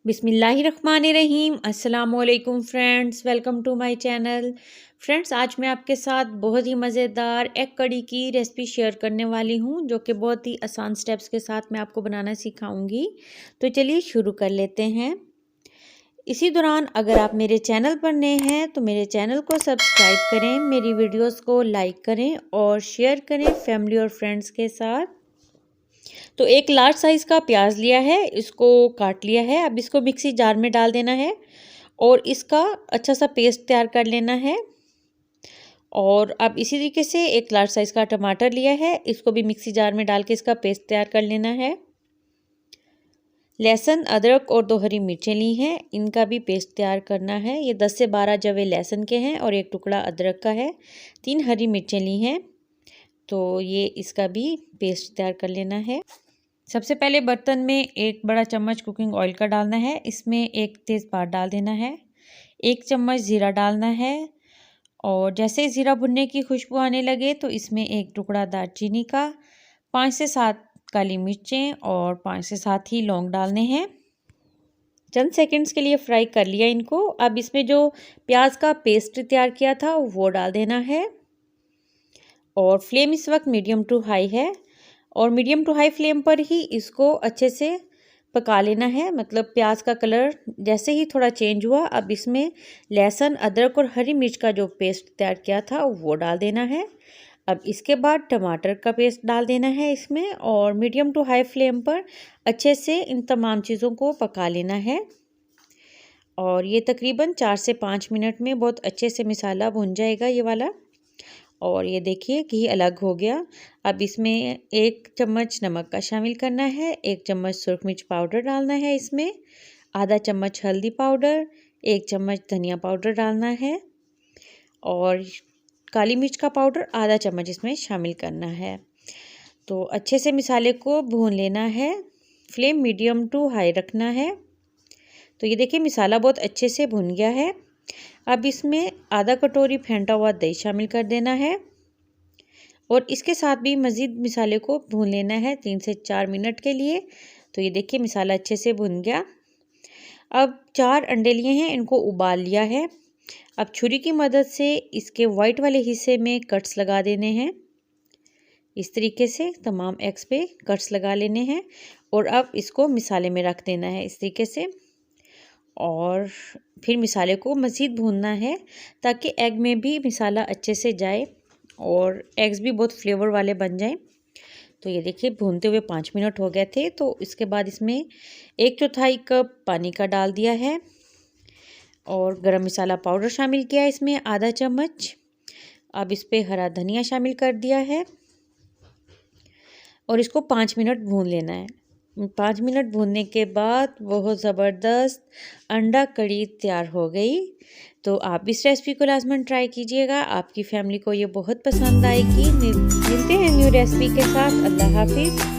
बिस्मिल्लाहिर्रहमानिर्रहीम। अस्सलामुअलैकुम friends, welcome to my channel. Friends, आज मैं आपके साथ बहुत ही मज़ेदार एग कड़ी की रेसिपी शेयर करने वाली हूं, जो कि बहुत ही आसान स्टेप्स के साथ मैं आपको बनाना सिखाऊंगी। तो चलिए शुरू कर लेते हैं। इसी दौरान अगर आप मेरे चैनल पर नए हैं तो मेरे चैनल को सब्सक्राइब करें, मेरी वीडियोस को लाइक करें और शेयर करें फैमिली और फ्रेंड्स के साथ। तो एक लार्ज साइज़ का प्याज लिया है, इसको काट लिया है। अब इसको मिक्सी जार में डाल देना है और इसका अच्छा सा पेस्ट तैयार कर लेना है। और अब इसी तरीके से एक लार्ज साइज़ का टमाटर लिया है, इसको भी मिक्सी जार में डाल के इसका पेस्ट तैयार कर लेना है। लहसुन, अदरक और 2 हरी मिर्चें ली हैं, इनका भी पेस्ट तैयार करना है। ये 10 से 12 जवे लहसुन के हैं और एक टुकड़ा अदरक का है। 3 हरी मिर्चें ली हैं, तो ये इसका भी पेस्ट तैयार कर लेना है। सबसे पहले बर्तन में 1 बड़ा चम्मच कुकिंग ऑयल का डालना है, इसमें 1 तेज़पात डाल देना है। 1 चम्मच ज़ीरा डालना है और जैसे ज़ीरा भुनने की खुशबू आने लगे तो इसमें 1 टुकड़ा दालचीनी का, 5 से 7 काली मिर्चें और 5 से 7 ही लौंग डालने हैं। चंद सेकंड्स के लिए फ्राई कर लिया इनको। अब इसमें जो प्याज का पेस्ट तैयार किया था वो डाल देना है और फ्लेम इस वक्त मीडियम टू हाई है और मीडियम टू हाई फ्लेम पर ही इसको अच्छे से पका लेना है। मतलब प्याज का कलर जैसे ही थोड़ा चेंज हुआ, अब इसमें लहसुन, अदरक और हरी मिर्च का जो पेस्ट तैयार किया था वो डाल देना है। अब इसके बाद टमाटर का पेस्ट डाल देना है इसमें और मीडियम टू हाई फ्लेम पर अच्छे से इन तमाम चीज़ों को पका लेना है। और ये तकरीबन 4 से 5 मिनट में बहुत अच्छे से मसाला भुन जाएगा ये वाला। और ये देखिए घी अलग हो गया। अब इसमें 1 चम्मच नमक का शामिल करना है, 1 चम्मच सुरख मिर्च पाउडर डालना है इसमें, आधा चम्मच हल्दी पाउडर, 1 चम्मच धनिया पाउडर डालना है और काली मिर्च का पाउडर आधा चम्मच इसमें शामिल करना है। तो अच्छे से मसाले को भून लेना है, फ्लेम मीडियम टू हाई रखना है। तो ये देखिए मसाला बहुत अच्छे से भुन गया है। अब इसमें आधा कटोरी फेंटा हुआ दही शामिल कर देना है और इसके साथ भी मज़ीद मसाले को भून लेना है 3 से 4 मिनट के लिए। तो ये देखिए मसाला अच्छे से भुन गया। अब 4 अंडे लिए हैं, इनको उबाल लिया है। अब छुरी की मदद से इसके वाइट वाले हिस्से में कट्स लगा देने हैं। इस तरीके से तमाम एग्स पे कट्स लगा लेने हैं और अब इसको मसाले में रख देना है इस तरीके से। और फिर मसाले को मज़ीद भूनना है ताकि एग में भी मसाला अच्छे से जाए और एग्स भी बहुत फ्लेवर वाले बन जाएं। तो ये देखिए भूनते हुए 5 मिनट हो गए थे। तो इसके बाद इसमें 1/4 कप पानी का डाल दिया है और गरम मसाला पाउडर शामिल किया है इसमें आधा चम्मच। अब इस पर हरा धनिया शामिल कर दिया है और इसको 5 मिनट भून लेना है। 5 मिनट भूनने के बाद बहुत ज़बरदस्त अंडा कड़ी तैयार हो गई। तो आप इस रेसिपी को लाज़मन ट्राई कीजिएगा, आपकी फैमिली को ये बहुत पसंद आएगी। मिलते हैं न्यू रेसिपी के साथ। अल्लाह हाफिज़।